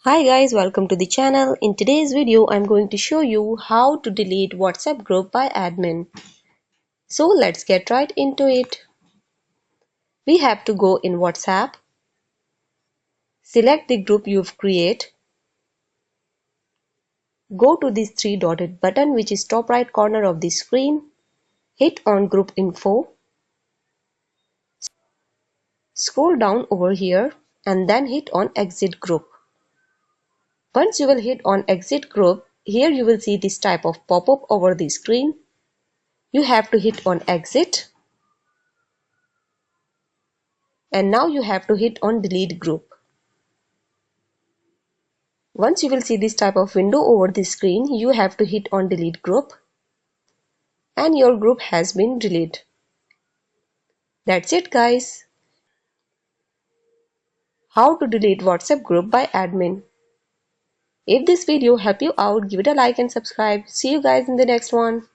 Hi guys, welcome to the channel. In today's video, I'm going to show you how to delete WhatsApp group by admin. So let's get right into it. We have to go in WhatsApp, select the group you've created, go to this three dotted button which is top right corner of the screen, hit on group info, scroll down over here and then hit on exit group. Once you will hit on exit group, here you will see this type of pop-up over the screen. You have to hit on exit. And now you have to hit on delete group. Once you will see this type of window over the screen, you have to hit on delete group and your group has been deleted. That's it guys. How to delete WhatsApp group by admin. If this video helped you out, give it a like and subscribe. See you guys in the next one.